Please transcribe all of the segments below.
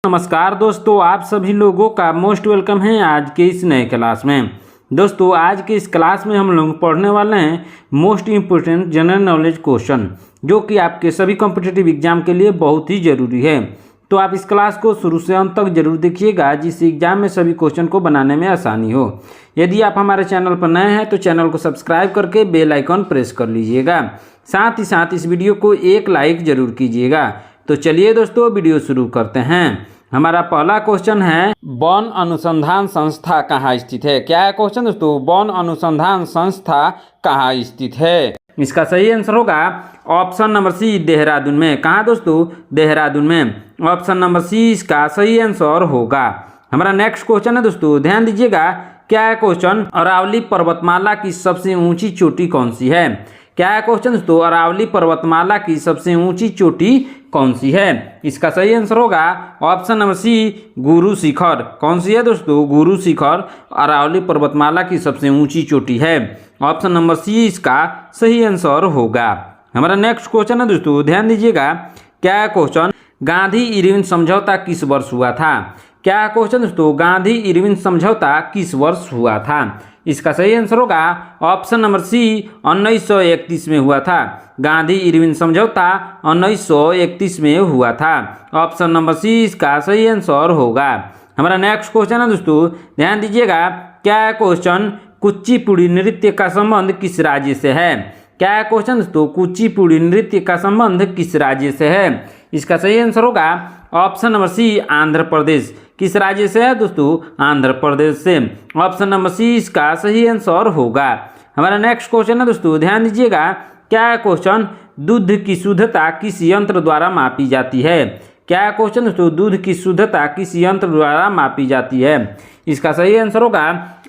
नमस्कार दोस्तों, आप सभी लोगों का मोस्ट वेलकम है आज के इस नए क्लास में। दोस्तों आज के इस क्लास में हम लोग पढ़ने वाले हैं most important general knowledge question, जो कि आपके सभी कॉम्पिटिटिव एग्जाम के लिए बहुत ही ज़रूरी है। तो आप इस क्लास को शुरू से अंत तक जरूर देखिएगा, जिससे एग्जाम में सभी क्वेश्चन को बनाने में आसानी हो। यदि आप हमारे चैनल पर नए हैं तो चैनल को सब्सक्राइब करके बेल आइकन प्रेस कर लीजिएगा। साथ ही साथ इस वीडियो को एक लाइक जरूर कीजिएगा। तो चलिए दोस्तों वीडियो शुरू करते हैं। हमारा पहला क्वेश्चन है, वन अनुसंधान संस्था कहाँ स्थित है। क्या है क्वेश्चन दोस्तों? वन अनुसंधान संस्था कहाँ स्थित है। इसका सही आंसर होगा ऑप्शन नंबर सी, देहरादून में। कहाँ दोस्तों? देहरादून में। ऑप्शन नंबर सी इसका सही आंसर होगा। हमारा नेक्स्ट क्वेश्चन है दोस्तों, ध्यान दीजिएगा। क्या है क्वेश्चन? अरावली पर्वतमाला की सबसे ऊंची चोटी कौन सी है। क्या है क्वेश्चन दोस्तों? अरावली पर्वतमाला की सबसे ऊंची चोटी कौन सी है। इसका सही आंसर होगा ऑप्शन नंबर सी, गुरु शिखर। कौन सी है दोस्तों? गुरु शिखर अरावली पर्वतमाला की सबसे ऊंची चोटी है। ऑप्शन नंबर सी इसका सही आंसर होगा। हमारा नेक्स्ट क्वेश्चन है दोस्तों, ध्यान दीजिएगा। क्या है क्वेश्चन? गांधी इरविन समझौता किस वर्ष हुआ था। क्या क्वेश्चन दोस्तों? गांधी इरविन समझौता किस वर्ष हुआ था। इसका सही आंसर होगा ऑप्शन नंबर सी, 1931 में हुआ था। गांधी इरविन समझौता 1931 में हुआ था। ऑप्शन नंबर सी इसका सही आंसर होगा। हमारा नेक्स्ट क्वेश्चन है दोस्तों, ध्यान दीजिएगा। क्या है क्वेश्चन? कुचिपुड़ी नृत्य का संबंध किस राज्य से है। क्या है क्वेश्चन दोस्तों? कुचिपुड़ी नृत्य का संबंध किस राज्य से है। इसका सही आंसर होगा ऑप्शन नंबर सी, आंध्र प्रदेश। किस राज्य से है दोस्तों? आंध्र प्रदेश से। ऑप्शन नंबर सी इसका सही आंसर होगा। हमारा नेक्स्ट क्वेश्चन है दोस्तों, ध्यान दीजिएगा। क्या है क्वेश्चन? दूध की शुद्धता किस यंत्र द्वारा मापी जाती है। क्या है क्वेश्चन दोस्तों? दूध की शुद्धता किस यंत्र द्वारा मापी जाती है। इसका सही आंसर होगा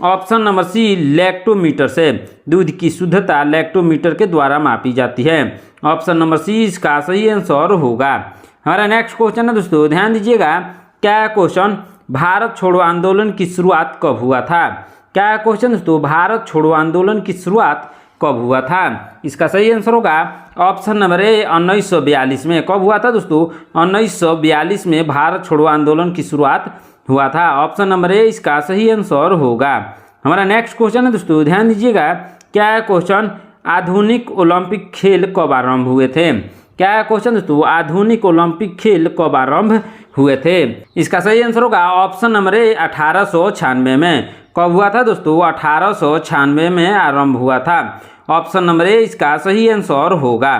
ऑप्शन नंबर सी, लैक्टोमीटर से। दूध की शुद्धता लैक्टोमीटर के द्वारा मापी जाती है। ऑप्शन नंबर सी इसका सही आंसर होगा। हमारा नेक्स्ट क्वेश्चन है दोस्तों, ध्यान दीजिएगा। क्या है क्वेश्चन? भारत छोड़ो आंदोलन की शुरुआत कब हुआ था। क्या है क्वेश्चन दोस्तों? भारत छोड़ो आंदोलन की शुरुआत कब हुआ था। इसका सही आंसर होगा ऑप्शन नंबर ए, 1942 में। कब हुआ था दोस्तों? 1942 में भारत छोड़ो आंदोलन की शुरुआत हुआ था। ऑप्शन नंबर ए इसका सही आंसर होगा। हमारा नेक्स्ट क्वेश्चन है दोस्तों, ध्यान दीजिएगा। क्या है क्वेश्चन? आधुनिक ओलंपिक खेल कब आरंभ हुए थे। क्या है क्वेश्चन दोस्तों? आधुनिक ओलंपिक खेल कब आरंभ हुए थे। इसका सही आंसर होगा ऑप्शन नंबर ए, 1896 में। कब हुआ था दोस्तों? 1896 में आरंभ हुआ था। ऑप्शन नंबर ए इसका सही आंसर होगा।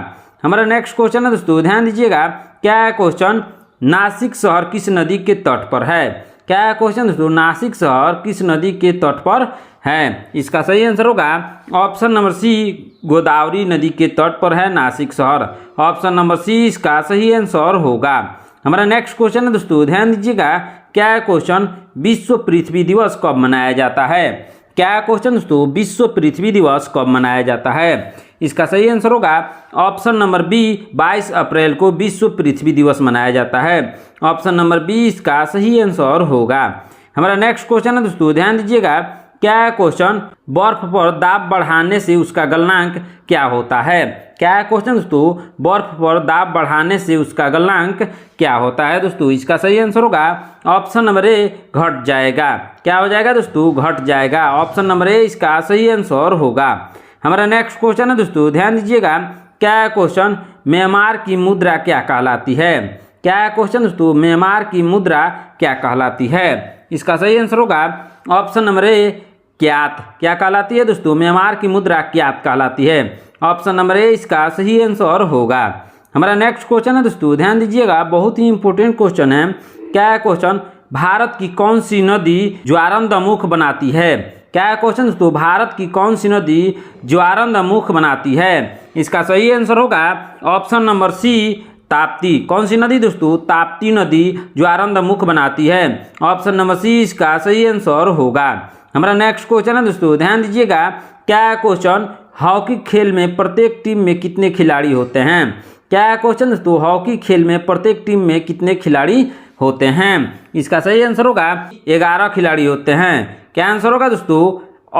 हमारा नेक्स्ट क्वेश्चन है दोस्तों, ध्यान दीजिएगा। क्या है क्वेश्चन? नासिक शहर किस नदी के तट पर है। क्या है क्वेश्चन दोस्तों? नासिक शहर किस नदी के तट पर है। इसका सही आंसर होगा ऑप्शन नंबर सी, गोदावरी नदी के तट पर है नासिक शहर। ऑप्शन नंबर सी इसका सही आंसर होगा। हमारा नेक्स्ट क्वेश्चन है दोस्तों, ध्यान दीजिएगा। क्या है क्वेश्चन? विश्व पृथ्वी दिवस कब मनाया जाता है। क्या है क्वेश्चन दोस्तों? विश्व पृथ्वी दिवस कब मनाया जाता है। इसका सही आंसर होगा ऑप्शन नंबर बी, 22 अप्रैल को विश्व पृथ्वी दिवस मनाया जाता है। ऑप्शन नंबर बी इसका सही आंसर होगा। हमारा नेक्स्ट क्वेश्चन है दोस्तों, ध्यान दीजिएगा। क्या है क्वेश्चन? बर्फ पर दाब बढ़ाने से उसका गलनांक क्या होता है। क्या है क्वेश्चन दोस्तों? बर्फ पर दाब बढ़ाने से उसका गलनांक क्या होता है दोस्तों। इसका सही आंसर होगा ऑप्शन नंबर ए, घट जाएगा। क्या हो जाएगा दोस्तों? घट जाएगा। ऑप्शन नंबर ए इसका सही आंसर होगा। हमारा नेक्स्ट क्वेश्चन है दोस्तों, ध्यान दीजिएगा। क्या है क्वेश्चन? म्यांमार की मुद्रा क्या कहलाती है। क्या है क्वेश्चन दोस्तों? म्यांमार की मुद्रा क्या कहलाती है। इसका सही आंसर होगा ऑप्शन नंबर ए, क्यात। क्या कहलाती है दोस्तों? म्यांमार की मुद्रा क्यात कहलाती है। ऑप्शन नंबर ए इसका सही आंसर होगा। हमारा नेक्स्ट क्वेश्चन है दोस्तों, ध्यान दीजिएगा। बहुत ही इंपॉर्टेंट क्वेश्चन है। क्या है क्वेश्चन? भारत की कौन सी नदी ज्वारंदमुख बनाती है। क्या है क्वेश्चन दोस्तों? भारत की कौन सी नदी ज्वारंदमुख बनाती है। इसका सही आंसर होगा ऑप्शन नंबर सी, ताप्ती। कौन सी नदी दोस्तों? ताप्ती नदी ज्वारंदमुख बनाती है। ऑप्शन नंबर सी इसका सही आंसर होगा। हमारा नेक्स्ट क्वेश्चन है दोस्तों, ध्यान दीजिएगा। क्या है क्वेश्चन? हॉकी खेल में प्रत्येक टीम में कितने खिलाड़ी होते हैं। क्या है क्वेश्चन दोस्तों? हॉकी खेल में प्रत्येक टीम में कितने खिलाड़ी होते हैं। इसका सही आंसर होगा 11 खिलाड़ी होते हैं। क्या आंसर होगा दोस्तों?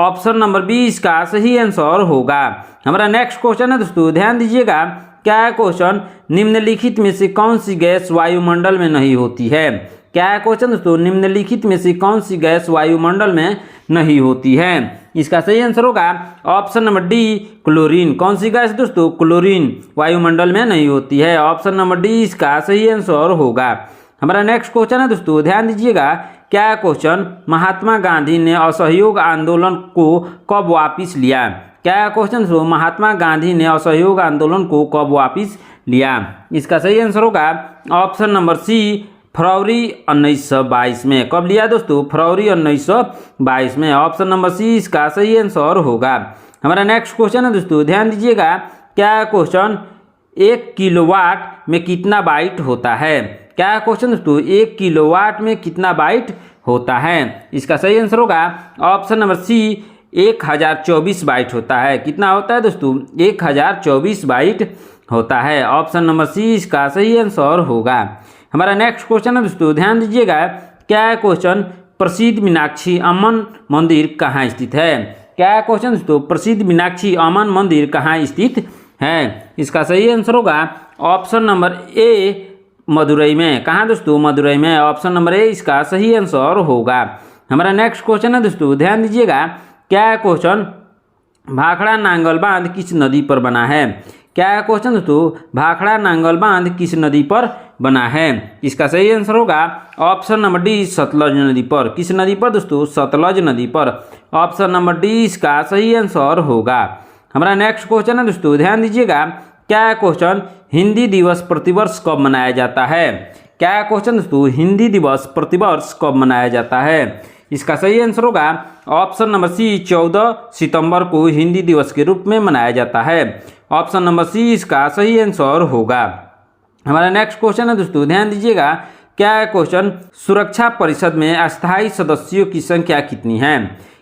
ऑप्शन नंबर बी इसका सही आंसर होगा। हमारा नेक्स्ट क्वेश्चन है दोस्तों, ध्यान दीजिएगा। क्या है क्वेश्चन? निम्नलिखित में से कौन सी गैस वायुमंडल में नहीं होती है। क्या है क्वेश्चन दोस्तों, निम्नलिखित में से कौन सी गैस वायुमंडल में नहीं होती है? इसका सही आंसर होगा ऑप्शन नंबर डी क्लोरीन। कौन सी गैस दोस्तों? क्लोरीन वायुमंडल में नहीं होती है। ऑप्शन नंबर डी इसका सही आंसर होगा। हमारा नेक्स्ट क्वेश्चन है दोस्तों, ध्यान दीजिएगा। क्या क्वेश्चन, महात्मा गांधी ने असहयोग आंदोलन को कब वापिस लिया? क्या क्वेश्चन दोस्तों, महात्मा गांधी ने असहयोग आंदोलन को कब वापिस लिया? इसका सही आंसर होगा ऑप्शन नंबर सी फरवरी 1922 में। कब लिया दोस्तों? फरवरी 1922 में। ऑप्शन नंबर सी इसका सही आंसर होगा। हमारा नेक्स्ट क्वेश्चन है दोस्तों, ध्यान दीजिएगा। क्या क्वेश्चन, 1 किलोवाट में कितना बाइट होता है? क्या क्वेश्चन दोस्तों, 1 किलोवाट में कितना बाइट होता है? इसका सही आंसर होगा ऑप्शन नंबर सी 1024 बाइट होता है। कितना होता है दोस्तों? 1024 बाइट होता है। ऑप्शन नंबर सी इसका सही आंसर होगा। हमारा नेक्स्ट क्वेश्चन है दोस्तों, ध्यान दीजिएगा। क्या क्वेश्चन, प्रसिद्ध मीनाक्षी अम्मन मंदिर कहाँ स्थित है? क्या क्वेश्चन दोस्तों, प्रसिद्ध मीनाक्षी अम्मन मंदिर कहाँ स्थित है? इसका सही आंसर होगा ऑप्शन नंबर ए मदुरई में। कहाँ दोस्तों? मदुरई में। ऑप्शन नंबर ए इसका सही आंसर होगा। हमारा नेक्स्ट क्वेश्चन है दोस्तों, ध्यान दीजिएगा। क्या क्वेश्चन, भाखड़ा नांगल बांध किस नदी पर बना है? क्या क्वेश्चन दोस्तों, भाखड़ा नांगल बांध किस नदी पर बना है? इसका सही आंसर होगा ऑप्शन नंबर डी सतलज नदी पर। किस नदी पर दोस्तों? सतलज नदी पर। ऑप्शन नंबर डी इसका सही आंसर होगा। हमारा नेक्स्ट क्वेश्चन है दोस्तों, ध्यान दीजिएगा। क्या क्वेश्चन, हिंदी दिवस प्रतिवर्ष कब मनाया जाता है? क्या क्वेश्चन दोस्तों, हिंदी दिवस प्रतिवर्ष कब मनाया जाता है? इसका सही आंसर होगा ऑप्शन नंबर सी 14 सितंबर को हिंदी दिवस के रूप में मनाया जाता है। ऑप्शन नंबर सी इसका सही आंसर होगा। हमारा नेक्स्ट क्वेश्चन है दोस्तों, ध्यान दीजिएगा। क्या क्वेश्चन, सुरक्षा परिषद में अस्थायी सदस्यों की संख्या कितनी है?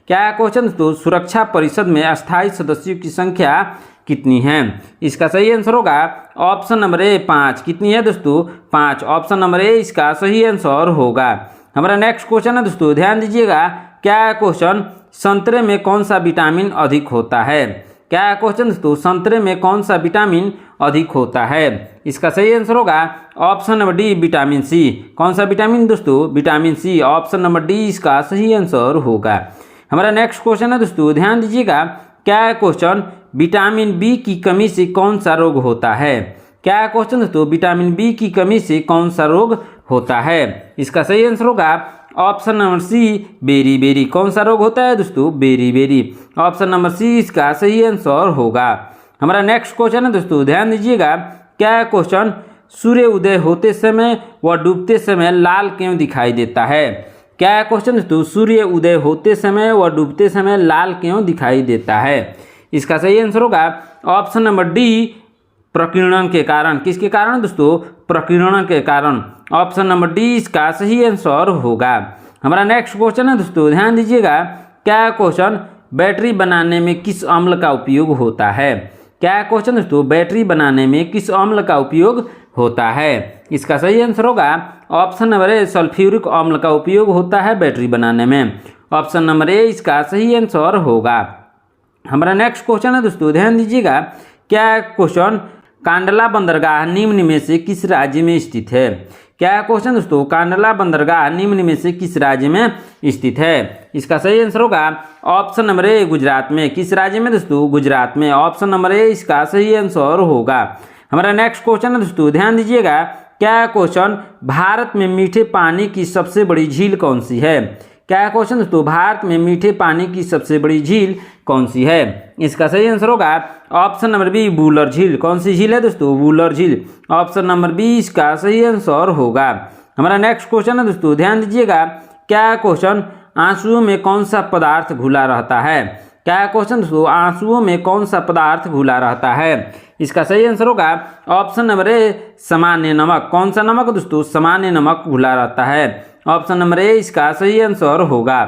क्या क्वेश्चन दोस्तों, सुरक्षा परिषद में अस्थायी सदस्यों की संख्या कितनी है? इसका सही आंसर होगा ऑप्शन नंबर ए 5। कितनी है दोस्तों? 5। ऑप्शन नंबर ए इसका सही आंसर होगा। हमारा नेक्स्ट क्वेश्चन है दोस्तों, ध्यान दीजिएगा। क्या क्वेश्चन, संतरे में कौन सा विटामिन अधिक होता है? क्या क्वेश्चन दोस्तों, संतरे में कौन सा विटामिन अधिक होता है? इसका सही आंसर होगा option number D vitamin C. कौन सा विटामिन दोस्तों? Vitamin C. Option number D इसका सही आंसर होगा। हमारा नेक्स्ट क्वेश्चन है दोस्तों, ध्यान दीजिएगा। क्या क्वेश्चन, विटामिन बी की कमी से कौन सा रोग होता है? क्या क्वेश्चन दोस्तों, विटामिन बी की कमी से कौन सा रोग होता है? इसका सही आंसर होगा option number C beriberi. कौन सा रोग होता है दोस्तों? Beriberi. Option number C इसका सही आंसर होगा। हमारा नेक्स्ट क्वेश्चन है दोस्तों, ध्यान दीजिएगा। क्या क्वेश्चन, सूर्य उदय होते समय व डूबते समय लाल क्यों दिखाई देता है? क्या क्वेश्चन दोस्तों, सूर्य उदय होते समय व डूबते समय लाल क्यों दिखाई देता है? इसका सही आंसर होगा ऑप्शन नंबर डी प्रकीर्णन के कारण। किसके कारण दोस्तों? प्रकीर्णन के कारण। ऑप्शन नंबर डी इसका सही आंसर होगा। हमारा नेक्स्ट क्वेश्चन है दोस्तों, ध्यान दीजिएगा। क्या क्वेश्चन, बैटरी बनाने में किस अम्ल का उपयोग होता है? क्या क्वेश्चन दोस्तों, बैटरी बनाने में किस अम्ल का उपयोग होता है? इसका सही आंसर होगा ऑप्शन नंबर ए सल्फ्यूरिक अम्ल का उपयोग होता है बैटरी बनाने में। ऑप्शन नंबर ए इसका सही आंसर होगा। हमारा नेक्स्ट क्वेश्चन है दोस्तों, ध्यान दीजिएगा। क्या क्वेश्चन, कांडला बंदरगाह निम्न में से किस राज्य में स्थित है? क्या क्वेश्चन दोस्तों, कांडला बंदरगाह निम्न में से किस राज्य में स्थित है? इसका सही आंसर होगा ऑप्शन नंबर ए गुजरात में। किस राज्य में दोस्तों? गुजरात में। ऑप्शन नंबर ए इसका सही आंसर होगा। हमारा नेक्स्ट क्वेश्चन है दोस्तों, ध्यान दीजिएगा। क्या क्वेश्चन, भारत में मीठे पानी की सबसे बड़ी झील कौन सी है? क्या क्वेश्चन दोस्तों, भारत में मीठे पानी की सबसे बड़ी झील कौन सी है? इसका सही आंसर होगा ऑप्शन नंबर बी वूलर झील। कौन सी झील है दोस्तों? वूलर झील। ऑप्शन नंबर बी इसका सही आंसर होगा। हमारा नेक्स्ट क्वेश्चन है दोस्तों, ध्यान दीजिएगा। क्या क्वेश्चन, आंसुओं में कौन सा पदार्थ घुला रहता है? क्या क्वेश्चन दोस्तों, आंसुओं में कौन सा पदार्थ घुला रहता है? इसका सही आंसर होगा ऑप्शन नंबर ए सामान्य नमक। कौन सा नमक दोस्तों? सामान्य नमक घुला रहता है। ऑप्शन नंबर ए इसका सही आंसर होगा।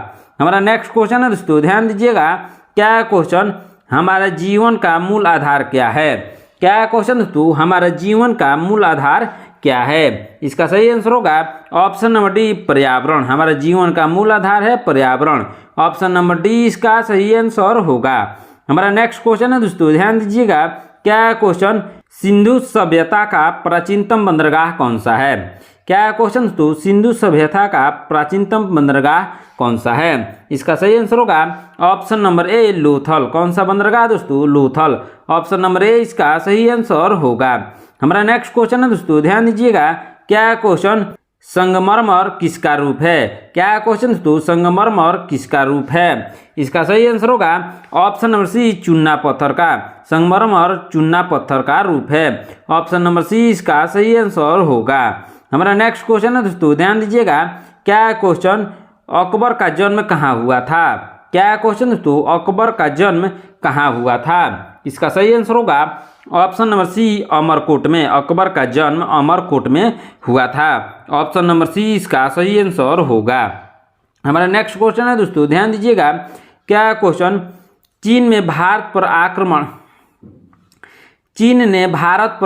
हमारा नेक्स्ट क्वेश्चन है दोस्तों, ध्यान दीजिएगा। क्या क्वेश्चन, हमारा जीवन का मूल आधार क्या है? क्या क्वेश्चन दोस्तों, हमारा जीवन का मूल आधार क्या है? इसका सही आंसर होगा ऑप्शन नंबर डी पर्यावरण। हमारा जीवन का मूल आधार है पर्यावरण। ऑप्शन नंबर डी इसका सही आंसर होगा। हमारा नेक्स्ट क्वेश्चन है दोस्तों, ध्यान दीजिएगा। क्या क्वेश्चन, सिंधु सभ्यता का प्राचीनतम बंदरगाह कौन सा है? क्या क्वेश्चन दोस्तों, सिंधु सभ्यता का प्राचीनतम बंदरगाह कौन सा है? इसका सही आंसर होगा ऑप्शन नंबर ए लोथल। कौन सा बंदरगाह दोस्तों? लोथल। ऑप्शन नंबर ए इसका सही आंसर होगा। हमारा नेक्स्ट क्वेश्चन है दोस्तों, ध्यान दीजिएगा, क्या क्वेश्चन संगमरमर किसका रूप है? क्या क्वेश्चन दोस्तों, संगमरमर किसका रूप है? इसका सही आंसर होगा ऑप्शन नंबर सी चूना पत्थर का। संगमरमर चूना पत्थर का रूप है। ऑप्शन नंबर सी इसका सही आंसर होगा। हमारा नेक्स्ट क्वेश्चन है दोस्तों, ध्यान दीजिएगा, क्या क्वेश्चन अकबर का जन्म कहाँ हुआ था? क्या क्वेश्चन दोस्तों, अकबर का जन्म कहाँ हुआ था? इसका सही आंसर होगा ऑप्शन नंबर सी अमरकोट में। अकबर का जन्म अमरकोट में हुआ था। ऑप्शन नंबर सी इसका सही आंसर होगा। हमारा नेक्स्ट क्वेश्चन है दोस्तों, ध्यान दीजिएगा, क्या क्वेश्चन चीन ने भारत पर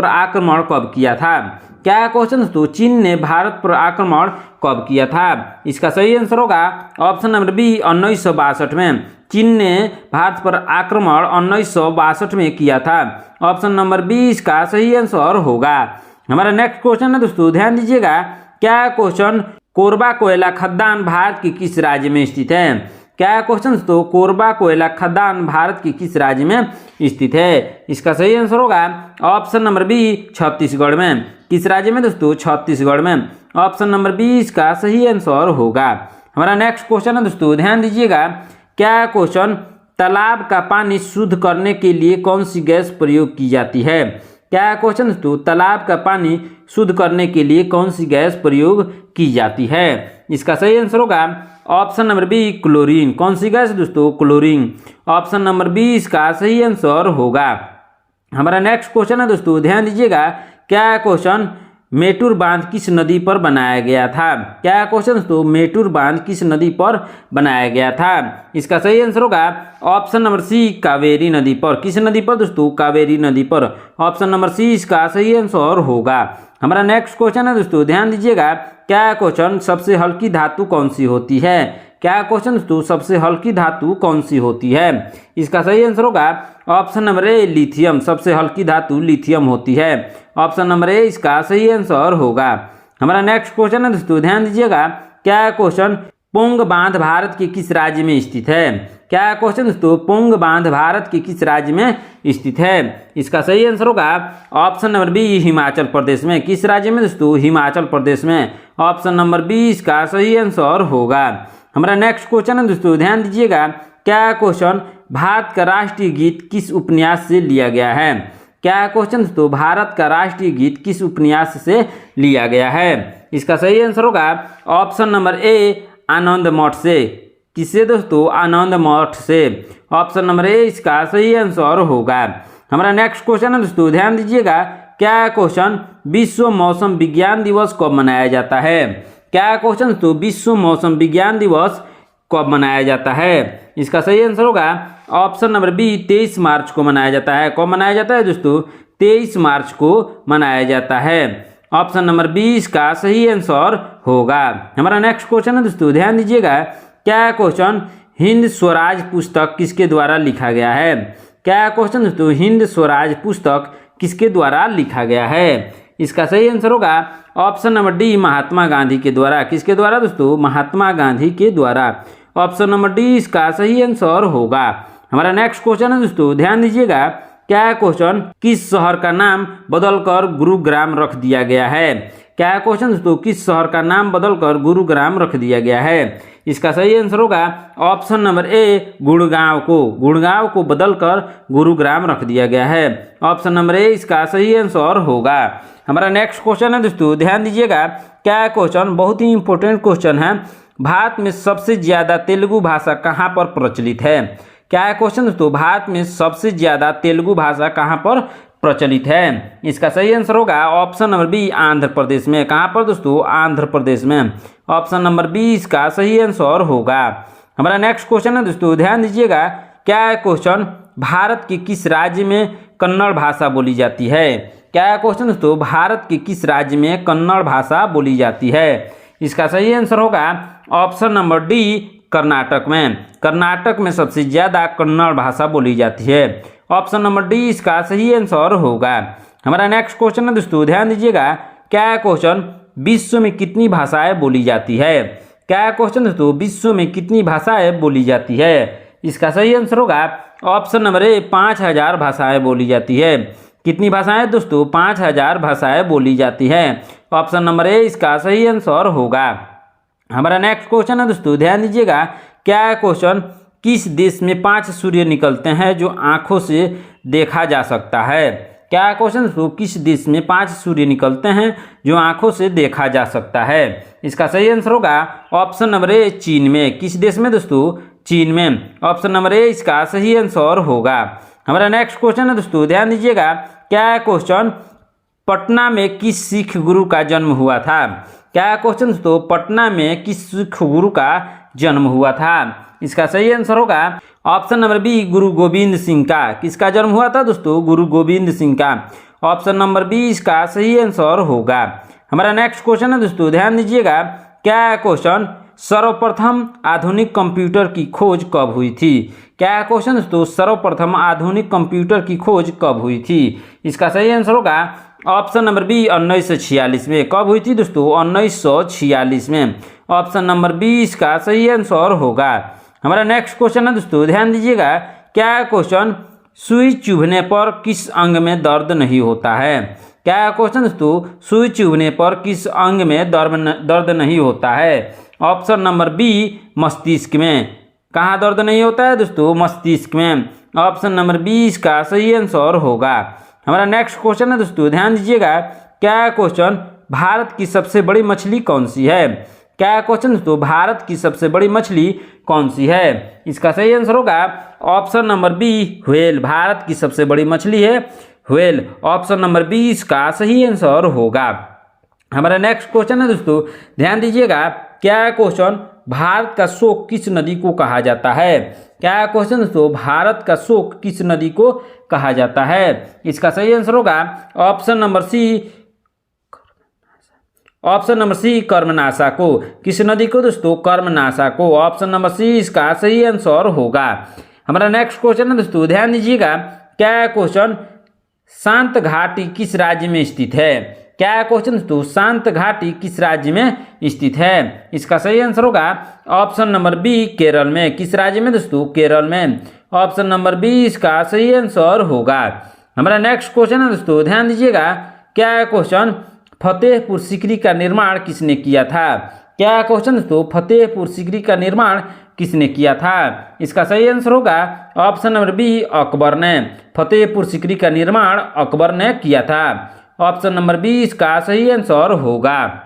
आक्रमण कब किया था? क्या क्वेश्चन दोस्तों, चीन ने भारत पर आक्रमण कब किया था? इसका सही आंसर होगा ऑप्शन नंबर बी 1962 में। चीन ने भारत पर आक्रमण 1962 में किया था। ऑप्शन नंबर बी इसका सही आंसर होगा। हमारा नेक्स्ट क्वेश्चन है दोस्तों, ध्यान दीजिएगा, क्या क्वेश्चन कोरबा कोयला खदान भारत के किस राज्य में स्थित है? क्या क्वेश्चन दोस्तों, कोरबा कोयला खदान भारत के किस राज्य में स्थित है? इसका सही आंसर होगा ऑप्शन नंबर बी छत्तीसगढ़ में। किस राज्य में दोस्तों? छत्तीसगढ़ में। ऑप्शन नंबर बी इसका सही आंसर होगा। हमारा नेक्स्ट क्वेश्चन है दोस्तों, ध्यान दीजिएगा, क्या क्वेश्चन तालाब का पानी शुद्ध करने के लिए कौन सी गैस प्रयोग की जाती है? क्या क्वेश्चन दोस्तों, तालाब का पानी शुद्ध करने के लिए कौन सी गैस प्रयोग की जाती है? इसका सही आंसर होगा ऑप्शन नंबर बी क्लोरीन। कौन सी गैस दोस्तों? क्लोरीन। ऑप्शन नंबर बी इसका सही आंसर होगा। हमारा नेक्स्ट क्वेश्चन है दोस्तों, ध्यान दीजिएगा, क्या क्वेश्चन मेटूर बांध किस नदी पर बनाया गया था? क्या क्वेश्चन दोस्तों, मेटूर बांध किस नदी पर बनाया गया था? इसका सही आंसर होगा ऑप्शन नंबर सी कावेरी नदी पर। किस नदी पर दोस्तों? कावेरी नदी पर। ऑप्शन नंबर सी इसका सही आंसर होगा। हमारा नेक्स्ट क्वेश्चन है दोस्तों, ध्यान दीजिएगा, क्या क्वेश्चन सबसे हल्की धातु कौन सी होती है? क्या क्वेश्चन दोस्तों, सबसे हल्की धातु कौन सी होती है? इसका सही आंसर होगा ऑप्शन नंबर ए लिथियम। सबसे हल्की धातु लिथियम होती है। ऑप्शन नंबर ए इसका सही आंसर होगा। हमारा नेक्स्ट क्वेश्चन है दोस्तों, ध्यान दीजिएगा, क्या क्वेश्चन पोंग बांध भारत के किस राज्य में स्थित है? क्या क्वेश्चन दोस्तों, पोंग बांध भारत के किस राज्य में स्थित है? इसका सही आंसर होगा option number B Himachal Pradesh में। किस राज्य में दोस्तों? हिमाचल प्रदेश में। ऑप्शन नंबर बी इसका सही आंसर होगा। हमारा नेक्स्ट क्वेश्चन है दोस्तों, ध्यान दीजिएगा, क्या क्वेश्चन भारत का राष्ट्रीय गीत किस उपन्यास से लिया गया है? क्या क्वेश्चन दोस्तों, भारत का राष्ट्रीय गीत किस उपन्यास से लिया गया है? इसका सही आंसर होगा ऑप्शन नंबर ए आनंद मठ से। किससे दोस्तों? आनंद मठ से। ऑप्शन नंबर ए इसका सही आंसर होगा। हमारा नेक्स्ट क्वेश्चन है दोस्तों, ध्यान दीजिएगा, क्या क्वेश्चन विश्व मौसम विज्ञान दिवस कब मनाया जाता है? क्या क्वेश्चन दोस्तों, विश्व मौसम विज्ञान दिवस कब मनाया जाता है? इसका सही आंसर होगा ऑप्शन नंबर बी 23 मार्च को मनाया जाता है। कब मनाया जाता है दोस्तों? 23 मार्च को मनाया जाता है। ऑप्शन नंबर बी इसका सही आंसर होगा। हमारा नेक्स्ट क्वेश्चन है दोस्तों, ध्यान दीजिएगा, क्या क्वेश्चन हिंद स्वराज पुस्तक किसके द्वारा लिखा गया है? क्या क्वेश्चन दोस्तों, हिंद स्वराज पुस्तक किसके द्वारा लिखा गया है? इसका सही आंसर होगा option number D Mahatma Gandhi के द्वारा। किसके द्वारा दोस्तों? महात्मा गांधी के द्वारा। ऑप्शन नंबर डी इसका सही आंसर होगा। हमारा नेक्स्ट क्वेश्चन है दोस्तों, ध्यान दीजिएगा, क्या क्वेश्चन किस शहर का नाम बदलकर गुरुग्राम रख दिया गया है? क्या क्वेश्चन दोस्तों, किस शहर का नाम बदलकर गुरुग्राम रख दिया गया है? इसका सही आंसर होगा ऑप्शन नंबर ए गुड़गांव को बदलकर गुरुग्राम रख दिया गया है। ऑप्शन नंबर ए इसका सही आंसर होगा। हमारा नेक्स्ट क्वेश्चन है दोस्तों, ध्यान दीजिएगा, क्या क्वेश्चन बहुत ही इंपॉर्टेंट क्वेश्चन है, भारत में सबसे ज्यादा तेलुगु भाषा कहाँ पर प्रचलित है? क्या क्वेश्चन दोस्तों, भारत में सबसे ज्यादा तेलुगु भाषा कहाँ पर प्रचलित है? इसका सही आंसर होगा option number B Andhra Pradesh में। कहाँ पर दोस्तों? आंध्र प्रदेश में। ऑप्शन नंबर बी इसका सही आंसर होगा। हमारा नेक्स्ट क्वेश्चन है दोस्तों, ध्यान दीजिएगा, क्या क्वेश्चन भारत के किस राज्य में कन्नड़ भाषा बोली जाती है? क्या क्वेश्चन दोस्तों, भारत के किस राज्य में कन्नड़ भाषा बोली जाती है? इसका सही आंसर होगा ऑप्शन नंबर डी कर्नाटक में। कर्नाटक में सबसे ज्यादा कन्नड़ भाषा बोली जाती है। ऑप्शन नंबर डी इसका सही आंसर होगा। हमारा नेक्स्ट क्वेश्चन है दोस्तों, ध्यान दीजिएगा, क्या क्वेश्चन विश्व में कितनी भाषाएं बोली जाती है? क्या है क्वेश्चन दोस्तों, विश्व में कितनी भाषाएं बोली जाती है? इसका सही आंसर होगा ऑप्शन नंबर ए 5000 भाषाएं बोली जाती है। कितनी भाषाएं दोस्तों? 5000 भाषाएं बोली जाती है। ऑप्शन नंबर ए इसका सही आंसर होगा। हमारा नेक्स्ट क्वेश्चन है दोस्तों, ध्यान दीजिएगा। क्या है क्वेश्चन, किस देश में 5 सूर्य निकलते हैं जो आंखों से देखा जा सकता है? क्या है क्वेश्चन दोस्तों, किस देश में 5 सूर्य निकलते हैं जो आंखों से देखा जा सकता है? इसका सही आंसर होगा ऑप्शन नंबर ए चीन में। किस देश में दोस्तों? चीन में। ऑप्शन नंबर ए इसका सही आंसर होगा। हमारा नेक्स्ट क्वेश्चन है दोस्तों, ध्यान दीजिएगा। क्या है क्वेश्चन, पटना में किस सिख गुरु का जन्म हुआ था? क्या है क्वेश्चन दोस्तों, पटना में किस सिख गुरु का जन्म हुआ था? इसका सही आंसर होगा ऑप्शन नंबर बी गुरु गोविंद सिंह का। किसका जन्म हुआ था दोस्तों? गुरु गोविंद सिंह का। ऑप्शन नंबर बी इसका सही आंसर होगा। हमारा नेक्स्ट क्वेश्चन है दोस्तों, ध्यान दीजिएगा। क्या है क्वेश्चन, सर्वप्रथम आधुनिक कंप्यूटर की खोज कब हुई थी? क्या है क्वेश्चन दोस्तों, सर्वप्रथम आधुनिक कंप्यूटर की खोज कब हुई थी? इसका सही आंसर होगा ऑप्शन नंबर बी 1946 में। कब हुई थी दोस्तों? 1946 में। ऑप्शन नंबर बी इसका सही आंसर होगा। हमारा नेक्स्ट क्वेश्चन है दोस्तों, ध्यान दीजिएगा। क्या है क्वेश्चन, सुई चुभने पर किस अंग में दर्द नहीं होता है? क्या है क्वेश्चन दोस्तों, सुई चुभने पर किस अंग में दर्द नहीं होता है? ऑप्शन नंबर बी मस्तिष्क में। कहाँ दर्द नहीं होता है दोस्तों? मस्तिष्क में। ऑप्शन नंबर बी इसका सही आंसर होगा। हमारा नेक्स्ट क्वेश्चन है दोस्तों, ध्यान दीजिएगा। क्या है क्वेश्चन, भारत की सबसे बड़ी मछली कौन सी है? क्या है क्वेश्चन दोस्तों, भारत की सबसे बड़ी मछली कौन सी है? इसका सही आंसर होगा ऑप्शन नंबर बी व्हेल। भारत की सबसे बड़ी मछली है व्हेल। ऑप्शन नंबर बी इसका सही आंसर होगा। हमारा नेक्स्ट क्वेश्चन है दोस्तों, ध्यान दीजिएगा। क्या है क्वेश्चन, भारत का शोक किस नदी को कहा जाता है? क्या है क्वेश्चन दोस्तों, भारत का शोक किस नदी को कहा जाता है? इसका सही आंसर होगा ऑप्शन नंबर सी कर्मनाशा को। किस नदी को दोस्तों? कर्मनाशा को। ऑप्शन नंबर सी इसका सही आंसर होगा। हमारा नेक्स्ट क्वेश्चन है दोस्तों, ध्यान दीजिएगा। क्या है क्वेश्चन, शांत घाटी किस राज्य में स्थित है? क्या है क्वेश्चन दोस्तों, शांत घाटी किस राज्य में स्थित है? इसका सही आंसर होगा ऑप्शन नंबर बी केरल में। किस राज्य में दोस्तों? केरल में। ऑप्शन नंबर बी इसका सही आंसर होगा। हमारा नेक्स्ट क्वेश्चन है दोस्तों, ध्यान दीजिएगा। क्या है क्वेश्चन, फतेहपुर सीकरी का निर्माण किसने किया था? क्या है क्वेश्चन दोस्तों, फतेहपुर सीकरी का निर्माण किसने किया था? इसका सही आंसर होगा ऑप्शन नंबर बी अकबर ने। फतेहपुर सीकरी का निर्माण अकबर ने किया था। ऑप्शन नंबर बी इसका सही आंसर होगा।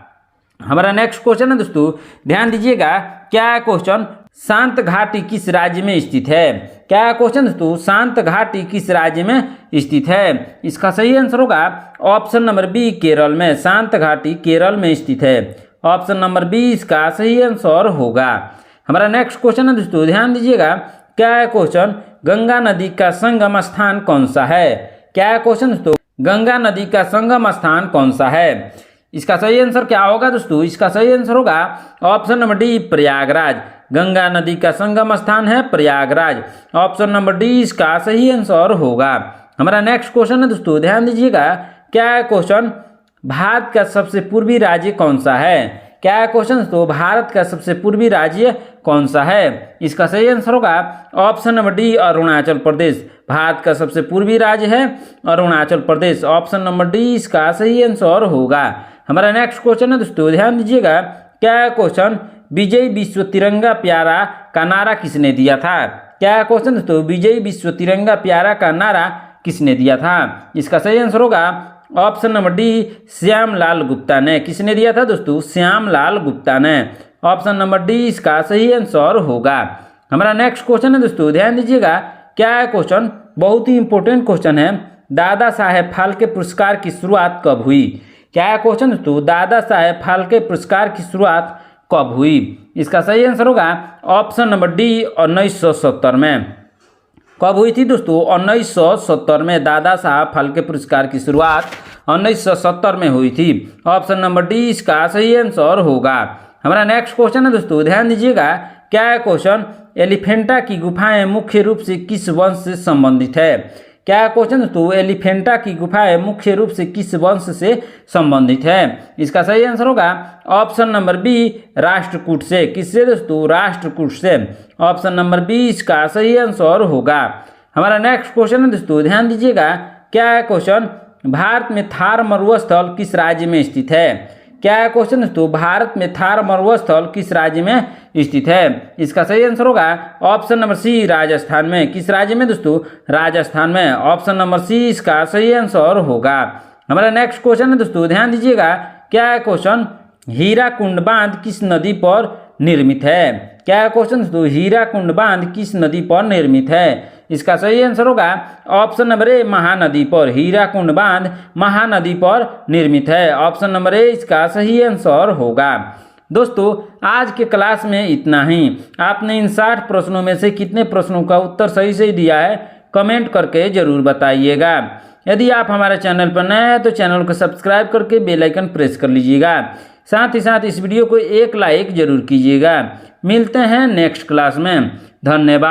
हमारा नेक्स्ट क्वेश्चन है दोस्तों, ध्यान दीजिएगा। क्या है क्वेश्चन, शांत घाटी किस राज्य में स्थित है? क्या है क्वेश्चन दोस्तों, शांत घाटी किस राज्य में स्थित है? इसका सही आंसर होगा ऑप्शन नंबर बी केरल में। शांत घाटी केरल में स्थित है। ऑप्शन नंबर बी इसका सही आंसर होगा। हमारा नेक्स्ट क्वेश्चन है दोस्तों, ध्यान दीजिएगा। क्या है क्वेश्चन, गंगा नदी का संगम स्थान कौन सा है? क्या है क्वेश्चन दोस्तों, गंगा नदी का संगम स्थान कौन सा है? इसका सही आंसर क्या होगा दोस्तों? इसका सही आंसर होगा option number D Prayagraj. Ganga नदी का संगम स्थान है प्रयागराज। ऑप्शन नंबर डी इसका सही आंसर होगा। हमारा नेक्स्ट क्वेश्चन है दोस्तों, ध्यान दीजिएगा। क्या है क्वेश्चन, भारत का सबसे पूर्वी राज्य कौन सा है? क्या है क्वेश्चन दोस्तों, भारत का सबसे पूर्वी राज्य कौन सा है? इसका सही आंसर होगा option number D Arunachal Pradesh. Bharat का सबसे पूर्वी राज्य है Arunachal Pradesh. Option number D इसका सही आंसर होगा। हमारा नेक्स्ट क्वेश्चन है दोस्तों, ध्यान दीजिएगा। क्या है क्वेश्चन, विजय विश्व तिरंगा प्यारा का नारा किसने दिया था? क्या है क्वेश्चन दोस्तों, विजय विश्व तिरंगा प्यारा का नारा किसने दिया था? इसका सही आंसर होगा option number D Shyamlal Gupta ने। किसने दिया था दोस्तों? श्यामलाल गुप्ता ने। ऑप्शन नंबर डी इसका सही आंसर होगा। हमारा नेक्स्ट क्वेश्चन है दोस्तों, ध्यान दीजिएगा। क्या है क्वेश्चन, बहुत ही इंपॉर्टेंट क्वेश्चन है। दादा साहेब फाल्के पुरस्कार की शुरुआत कब हुई? क्या है क्वेश्चन दोस्तों, दादा साहेब फाल्के पुरस्कार की शुरुआत कब हुई? इसका सही आंसर होगा ऑप्शन नंबर डी 1970 में। कब हुई थी दोस्तों? 1970 में दादा साहब फाल्के पुरस्कार की शुरुआत 1970 में हुई थी। ऑप्शन नंबर डी इसका सही आंसर होगा। हमारा नेक्स्ट क्वेश्चन है दोस्तों, ध्यान दीजिएगा। क्या है क्वेश्चन, एलिफेंटा की गुफाएं मुख्य रूप से किस वंश से संबंधित है? क्या क्वेश्चन दोस्तों, एलिफेंटा की गुफाएं मुख्य रूप से किस वंश से संबंधित है? इसका सही आंसर होगा ऑप्शन नंबर बी, राष्ट्रकूट से। किससे दोस्तों? राष्ट्रकूट से। ऑप्शन नंबर बी इसका सही आंसर होगा। हमारा नेक्स्ट क्वेश्चन है दोस्तों, ध्यान दीजिएगा, क्या है क्वेश्चन, भारत में थार मरुस्थल किस राज्य में स्थित है? क्या है क्वेश्चन दोस्तों, भारत में थार मरुस्थल किस राज्य में स्थित है? इसका सही आंसर होगा ऑप्शन नंबर सी, राजस्थान में। किस राज्य में दोस्तों? राजस्थान में। ऑप्शन नंबर सी इसका सही आंसर होगा। हमारा नेक्स्ट क्वेश्चन है दोस्तों, ध्यान दीजिएगा, क्या है क्वेश्चन, हीराकुंड बांध किस नदी पर निर्मित है? क्या है क्वेश्चन दोस्तों, हीराकुंड बांध किस नदी पर निर्मित है? इसका सही आंसर होगा ऑप्शन नंबर ए, महानदी पर। हीराकुंड बांध महानदी पर निर्मित है। ऑप्शन नंबर ए इसका सही आंसर होगा। दोस्तों आज के क्लास में इतना ही। आपने इन 60 प्रश्नों में से कितने प्रश्नों का उत्तर सही से दिया है कमेंट करके जरूर बताइएगा। यदि आप हमारे चैनल पर नए हैं तो चैनल को सब्सक्राइब करके बेल आइकन प्रेस कर लीजिएगा। साथ ही साथ इस वीडियो को एक लाइक जरूर कीजिएगा। मिलते हैं नेक्स्ट क्लास में। धन्यवाद।